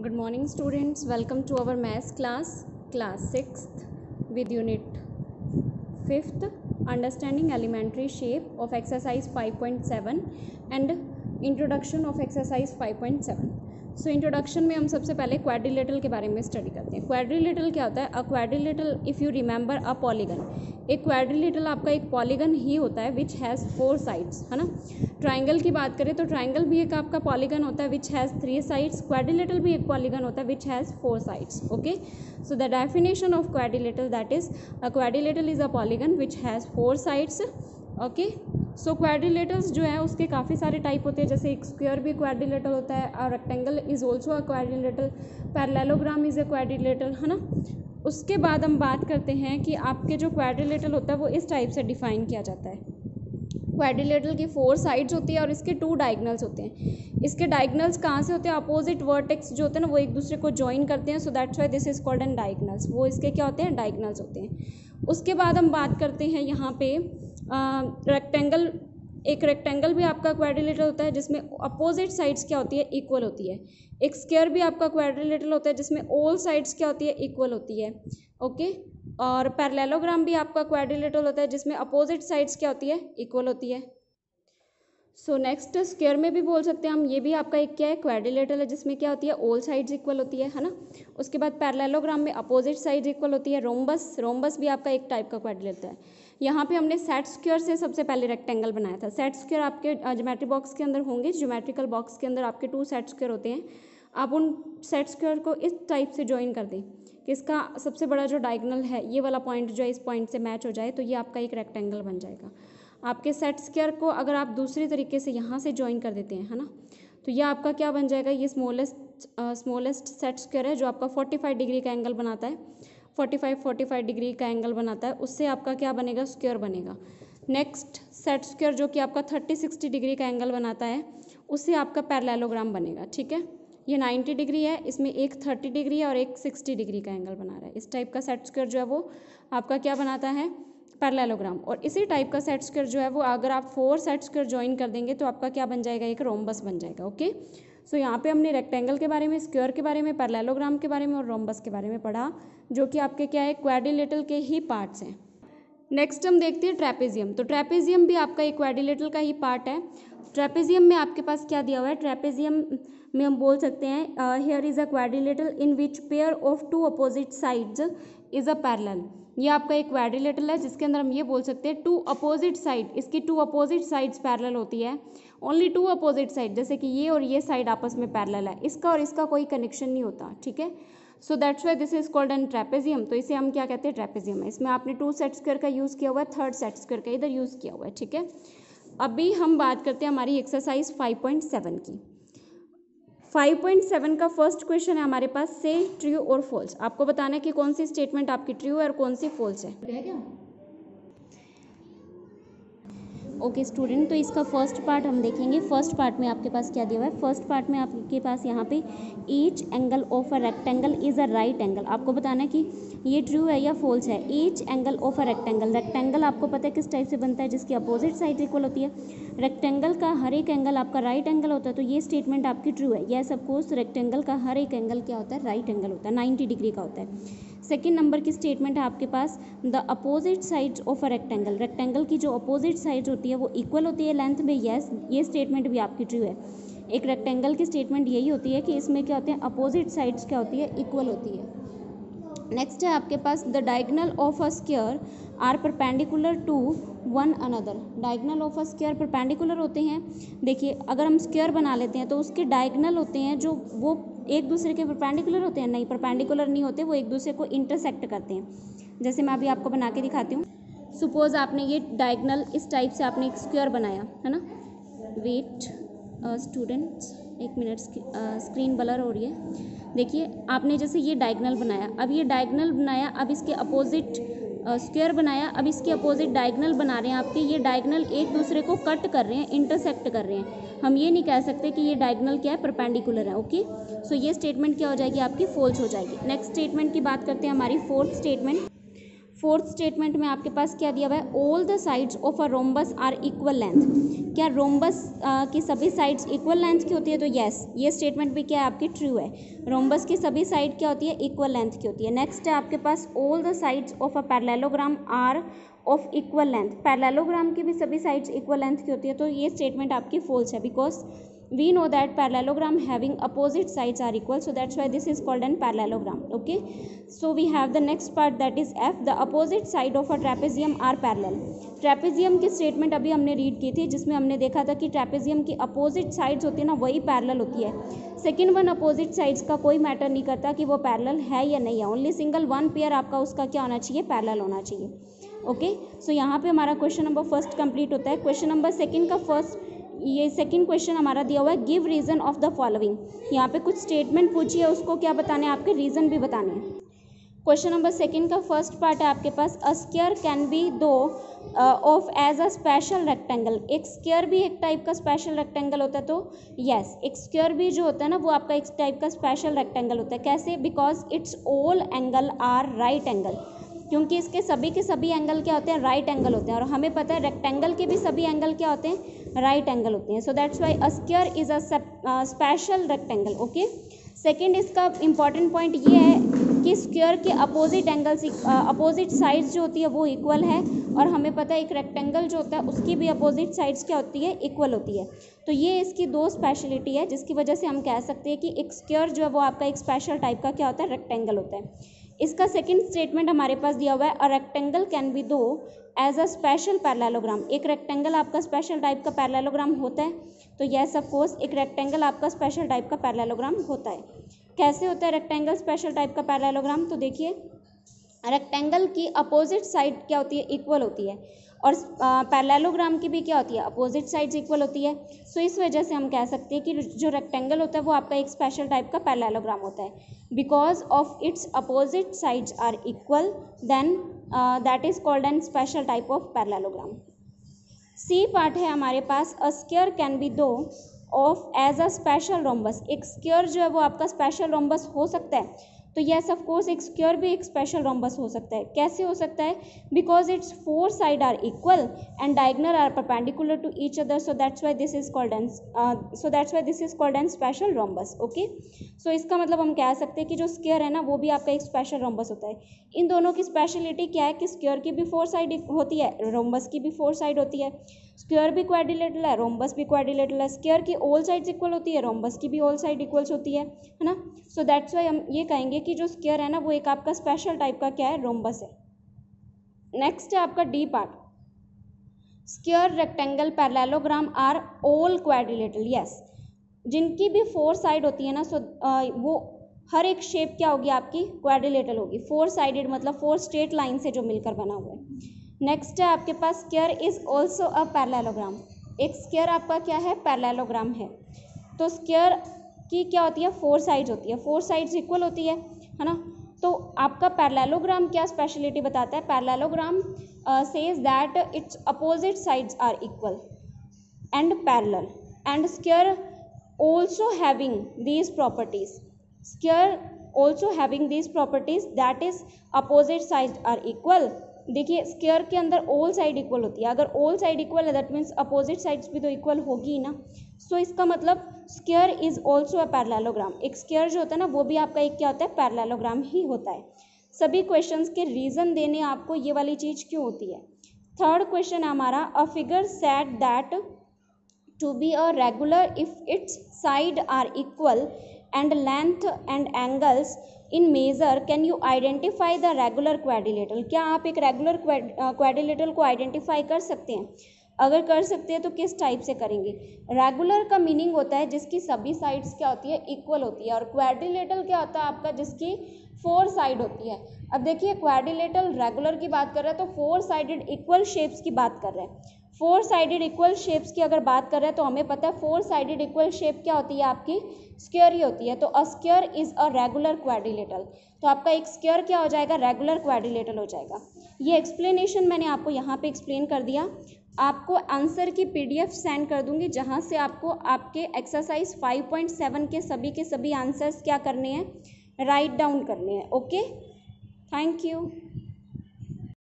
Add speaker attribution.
Speaker 1: Good morning students, welcome to our maths class 6th with unit 5th, understanding elementary shape of exercise 5.7 and introduction of exercise 5.7. So introduction में हम सबसे पहले quadrilateral के बारे में study करते हैं. क्वाड्रिलेटरल क्या होता है? अ quadrilateral, if you remember a polygon, एक क्वाड्रिलेटरल आपका एक पॉलीगन ही होता है विच हैज़ 4 साइड्स, है ना. ट्राइंगल की बात करें तो ट्राइंगल भी एक आपका पॉलीगन होता है विच हैज़ 3 साइड्स. क्वाड्रिलेटरल भी एक पॉलीगन होता है which has 4 sides. Okay, so the definition of quadrilateral that is a quadrilateral is a polygon which has 4 sides. Okay, so quadrilaterals जो है उसके काफ़ी सारे टाइप होते हैं, जैसे एक स्क्वायर भी क्वाड्रिलेटरल होता है और rectangle is also a quadrilateral, parallelogram is a quadrilateral, है ना. उसके बाद हम बात करते हैं कि आपके जो क्वाड्रिलेटरल होता है वो इस टाइप से डिफाइन किया जाता है. क्वाड्रिलेटरल की 4 साइड्स होती है और इसके 2 डायगनल्स होते हैं. इसके डायगनल्स कहाँ से होते हैं? अपोजिट वर्टेक्स जो होते हैं ना वो एक दूसरे को ज्वाइन करते हैं, सो that's why this is called N diagonals. वो इसके क्या होते हैं? डायगनल्स होते हैं. उसके बाद हम बात करते हैं यहाँ पे रेक्टेंगल. एक रेक्टेंगल भी आपका क्वाड्रिलेटरल होता है जिसमें अपोजिट साइड्स क्या होती है? इक्वल होती है. एक स्क्वायर भी आपका क्वाड्रिलेटरल होता है जिसमें ऑल साइड्स क्या होती है? इक्वल होती है. ओके, और पैरेललोग्राम भी आपका क्वाड्रिलेटरल होता है जिसमें अपोजिट साइड्स क्या होती है? इक्वल होती है. सो नेक्स्ट स्क्वायर में भी बोल सकते हैं हम, ये भी आपका एक क्या है? क्वाड्रिलेटरल है जिसमें क्या होती है? ऑल साइड्स इक्वल होती है ना. उसके बाद पैरेललोग्राम में अपोजिट साइड्स इक्वल होती है. रोम्बस भी आपका एक टाइप का क्वाड्रिलेटरल है. यहाँ पे हमने सेट स्क्वायर से सबसे पहले रेक्टेंगल बनाया था. सेट स्क्वायर आपके ज्योमेट्री बॉक्स के अंदर होंगे. ज्योमेट्रिकल बॉक्स के अंदर आपके 2 सेट स्क्वायर होते हैं. आप उन सेट स्क्वायर को इस टाइप से ज्वाइन कर दें कि इसका सबसे बड़ा जो डायगोनल है ये वाला पॉइंट जो है इस पॉइंट से मैच हो जाए, तो ये आपका एक रेक्टेंगल बन जाएगा. आपके सेट स्क्वायर को अगर आप दूसरी तरीके से यहाँ से ज्वाइन कर देते हैं, है ना, तो ये आपका क्या बन जाएगा? ये स्मॉलेस्ट सेट स्क्वायर है जो आपका 45 डिग्री का एंगल बनाता है. 45 डिग्री का एंगल बनाता है, उससे आपका क्या बनेगा? स्क्वायर बनेगा. नेक्स्ट सेट स्क्वायर जो कि आपका 30-60 डिग्री का एंगल बनाता है, उससे आपका पैरेललोग्राम बनेगा. ठीक है, ये 90 डिग्री है, इसमें एक 30 डिग्री है और एक 60 डिग्री का एंगल बना रहा है. इस टाइप का सेट स्क्वायर जो है वो आपका क्या बनाता है? पैरेललोग्राम. और इसी टाइप का सेट स्क्वायर जो है वो अगर आप 4 सेट स्क्वायर ज्वाइन कर देंगे तो आपका क्या बन जाएगा? एक रोम्बस बन जाएगा. ओके, सो यहाँ पे हमने रेक्टेंगल के बारे में, स्क्वायर के बारे में, पैरेललोग्राम के बारे में और रोम्बस के बारे में पढ़ा, जो कि आपके क्या है? क्वाड्रिलेटरल के ही पार्ट्स हैं. नेक्स्ट हम देखते हैं ट्रेपेजियम. तो ट्रेपेजियम भी आपका एक क्वाड्रिलेटरल का ही पार्ट है. ट्रेपेजियम में आपके पास क्या दिया हुआ है? ट्रेपेजियम में हम बोल सकते हैं here is a quadrilateral in which pair of 2 opposite sides is a parallel. ये आपका एक क्वाड्रिलेटरल है जिसके अंदर हम ये बोल सकते हैं 2 अपोजिट साइड, इसकी 2 अपोजिट साइड्स पैरेलल होती है. ओनली 2 अपोजिट साइड, जैसे कि ये और ये साइड आपस में पैरेलल है, इसका और इसका कोई कनेक्शन नहीं होता. ठीक है, so that's why this is called N trapezium. तो इसे हम क्या कहते हैं? ट्रेपेजियम है. इसमें आपने 2 सेट स्क्वायर का यूज़ किया हुआ है, 3rd सेट स्क्वायर का इधर यूज़ किया हुआ है. ठीक है, अभी हम बात करते हैं हमारी एक्सरसाइज 5.7 की. 5.7 का फर्स्ट क्वेश्चन है हमारे पास, से ट्रू और फॉल्स. आपको बताना है कि कौन सी स्टेटमेंट आपकी ट्रू है और कौन सी फॉल्स है. क्या? ओके स्टूडेंट, तो इसका फर्स्ट पार्ट हम देखेंगे. फर्स्ट पार्ट में आपके पास क्या दिया हुआ है? फर्स्ट पार्ट में आपके पास यहाँ पे each angle of a rectangle is a right angle. आपको बताना है कि ये ट्रू है या फॉल्स है. Each angle of a rectangle, rectangle आपको पता है किस टाइप से बनता है? जिसकी अपोजिट साइड इक्वल होती है. रेक्टेंगल का हर एक एंगल आपका राइट एंगल होता है, तो ये स्टेटमेंट आपकी ट्रू है. यस ऑफ कोर्स, रेक्टेंगल का हर एक एंगल क्या होता है? राइट एंगल होता है, 90 डिग्री का होता है. सेकेंड नंबर की स्टेटमेंट है आपके पास, the opposite sides of a rectangle. Rectangle की जो अपोजिट साइड्स होती है वो इक्वल होती है लेंथ में. यस, ये स्टेटमेंट भी आपकी ट्रू है. एक रेक्टेंगल की स्टेटमेंट यही होती है कि इसमें क्या होते हैं? अपोजिट साइड्स क्या होती है? इक्वल होती है. नेक्स्ट है आपके पास, the diagonal of a square are perpendicular to one another. Diagonal of a square perpendicular होते हैं. देखिए, अगर हम स्क्वायर बना लेते हैं तो उसके डायगोनल होते हैं जो वो एक दूसरे के परपेंडिकुलर होते हैं? नहीं, परपेंडिकुलर नहीं होते, वो एक दूसरे को इंटरसेक्ट करते हैं. जैसे मैं अभी आपको बना के दिखाती हूँ. सपोज आपने ये डायगोनल इस टाइप से आपने एक स्क्वायर बनाया है ना. वेट स्टूडेंट्स, एक मिनट, स्क्रीन ब्लर हो रही है. देखिए, आपने जैसे ये डायगोनल बनाया, अब ये डायगोनल बनाया, अब इसके अपोजिट स्क्वायर बनाया, अब इसके अपोजिट डायगोनल बना रहे हैं आपके. ये डायगोनल एक दूसरे को कट कर रहे हैं, इंटरसेक्ट कर रहे हैं. हम ये नहीं कह सकते कि ये डायगोनल क्या है? परपेंडिकुलर है. ओके, सो ये स्टेटमेंट क्या हो जाएगी? आपकी फॉल्स हो जाएगी. नेक्स्ट स्टेटमेंट की बात करते हैं, हमारी फोर्थ स्टेटमेंट. फोर्थ स्टेटमेंट में आपके पास क्या दिया हुआ है, all the sides of a rhombus are equal length. क्या रोम्बस की सभी साइड्स इक्वल लेंथ की होती है? तो यस, ये स्टेटमेंट भी क्या है आपकी ट्रू है, रोम्बस की सभी साइड क्या होती है, इक्वल लेंथ की होती है। नेक्स्ट है आपके पास all the sides of a parallelogram are of equal length. Parallelogram की भी सभी साइड्स इक्वल लेंथ की होती है, तो ये स्टेटमेंट आपकी फॉल्स है, because we know that parallelogram having opposite sides are equal, so that's why this is called an parallelogram. Okay, so we have the next part, that is F. The opposite side of a trapezium are parallel. Trapezium की statement अभी हमने read की थी, जिसमें हमने देखा था कि ट्रेपेजियम की अपोजिट साइड्स होती है ना, वही पैरेलल होती है। सेकेंड वन अपोजिट साइड्स का कोई मैटर नहीं करता कि वो पैरेलल है या नहीं है, ओनली सिंगल वन पेयर आपका उसका क्या होना चाहिए, पैरेलल होना चाहिए। ओके, सो यहाँ पे हमारा क्वेश्चन नंबर फर्स्ट कंप्लीट होता है। क्वेश्चन नंबर सेकेंड का फर्स्ट, ये सेकंड क्वेश्चन हमारा दिया हुआ है, give reason of the following. यहाँ पे कुछ स्टेटमेंट पूछी है, उसको क्या बताने हैं, आपके रीजन भी बताने हैं। क्वेश्चन नंबर सेकंड का फर्स्ट पार्ट है आपके पास, a square can be thought of as a special rectangle. एक स्क्वायर भी एक टाइप का स्पेशल रेक्टेंगल होता है, तो यस, एक स्क्वायर भी जो होता है ना वो आपका एक टाइप का स्पेशल रेक्टेंगल होता है। कैसे? Because it's all angle are right angle, क्योंकि इसके सभी के सभी एंगल क्या होते हैं, राइट एंगल होते हैं, और हमें पता है रेक्टेंगल के भी सभी एंगल क्या होते हैं, राइट एंगल होते हैं। So that's why a square is a special rectangle. Okay, second इसका इंपॉर्टेंट पॉइंट ये है कि स्क्वायर के अपोजिट एंगल्स, अपोजिट साइड्स जो होती है वो इक्वल है, और हमें पता है एक रेक्टेंगल जो होता है उसकी भी अपोजिट साइड्स क्या होती है, इक्वल होती है। तो ये इसकी दो स्पेशलिटी है, जिसकी वजह से हम कह सकते हैं कि एक स्क्वायर जो है वो आपका एक स्पेशल टाइप का क्या होता है, रेक्टेंगल होता है। इसका सेकंड स्टेटमेंट हमारे पास दिया हुआ है, अ रेक्टेंगल कैन बी दो एज अ स्पेशल पैरेललोग्राम। एक रेक्टेंगल आपका स्पेशल टाइप का पैरेललोग्राम होता है, तो यस ऑफ कोर्स एक रेक्टेंगल आपका स्पेशल टाइप का पैरेललोग्राम होता है। कैसे होता है रेक्टेंगल स्पेशल टाइप का पैरेललोग्राम? तो देखिए, रेक्टेंगल की अपोजिट साइड क्या होती है, इक्वल होती है, और पैरेललोग्राम की भी क्या होती है, अपोजिट साइड्स इक्वल होती है। सो इस वजह से हम कह सकते हैं कि जो रेक्टेंगल होता है वो आपका एक स्पेशल टाइप का पैरेललोग्राम होता है, because of its opposite sides are equal, then that is called an special type of parallelogram. C part है हमारे पास, a square can be thought of as a special rhombus. एक square जो है वो आपका स्पेशल रोम्बस हो सकता है, तो यस ऑफ कोर्स एक स्क्वायर भी एक स्पेशल रोम्बस हो सकता है। कैसे हो सकता है? Because it's four side are equal and diagonal are perpendicular to each other, so that's why this is called an special rhombus. Okay, so इसका मतलब हम कह सकते हैं कि जो स्क्वायर है ना वो भी आपका एक स्पेशल रोम्बस होता है। इन दोनों की स्पेशलिटी क्या है कि स्क्वायर की भी फोर साइड होती है, रोम्बस की भी फोर साइड होती है। स्क्वायर भी क्वाड्रिलेटरल है, रोम्बस भी क्वाड्रिलेटरल है। स्क्वायर की ऑल साइड्स इक्वल होती है, रोम्बस की भी ऑल साइड इक्वल्स होती है ना। सो दैट्स वाई हम ये कहेंगे कि जो स्क्वायर है ना वो एक आपका स्पेशल टाइप का क्या है, रोम्बस है। नेक्स्ट है आपका D part, square, rectangle, parallelogram are all quadrilateral. Yes, जिनकी भी फोर साइड होती है ना, सो वो हर एक शेप क्या होगी आपकी, क्वाड्रिलेटरल होगी। फोर साइडेड मतलब फोर स्ट्रेट लाइन से जो मिलकर बना हुआ है। नेक्स्ट है आपके पास, square is also a parallelogram. एक स्क्वायर आपका क्या है, पैरेललोग्राम है। तो स्क्वायर की क्या होती है, फोर साइड्स होती है, फोर साइड्स इक्वल होती है ना। तो आपका पैरेललोग्राम क्या स्पेशलिटी बताता है, parallelogram says that its opposite sides are equal and parallel, and square also having these properties, square also having these properties, that is opposite sides are equal। देखिए square के अंदर ऑल साइड इक्वल होती है, अगर all side equal है that means opposite sides भी तो equal होगी ही ना। सो इसका मतलब square is also a parallelogram. एक स्क्वायर जो होता है ना वो भी आपका एक क्या होता है, पैरेललोग्राम ही होता है। सभी क्वेश्चंस के रीजन देने आपको ये वाली चीज क्यों होती है। थर्ड क्वेश्चन हमारा, a figure said that to be a regular if its side are equal and length and angles in measure, can you identify the regular quadrilateral। क्या आप एक रेगुलर क्वाड्रिलेटरल को आइडेंटिफाई कर सकते हैं? अगर कर सकते हैं तो किस टाइप से करेंगे। रेगुलर का मीनिंग होता है जिसकी सभी साइड्स क्या होती है, इक्वल होती है, और क्वाड्रिलेटरल क्या होता है आपका, जिसकी फोर साइड होती है। अब देखिए क्वाड्रिलेटरल रेगुलर की बात कर रहे हैं तो फोर साइडेड इक्वल शेप्स की बात कर रहे हैं। फोर साइडेड इक्वल शेप्स की अगर बात कर रहे हैं तो हमें पता है फोर साइडेड इक्वल शेप क्या होती है आपकी, स्क्वायर ही होती है। तो a square is a regular quadrilateral, तो आपका एक स्क्वायर क्या हो जाएगा, रेगुलर क्वाड्रिलेटरल हो जाएगा। ये एक्सप्लेनेशन मैंने आपको यहाँ पे एक्सप्लेन कर दिया। आपको आंसर की PDF सेंड कर दूंगी, जहाँ से आपको आपके एक्सरसाइज 5.7 के सभी आंसर्स क्या करने हैं, राइट डाउन करने हैं। Okay, thank you.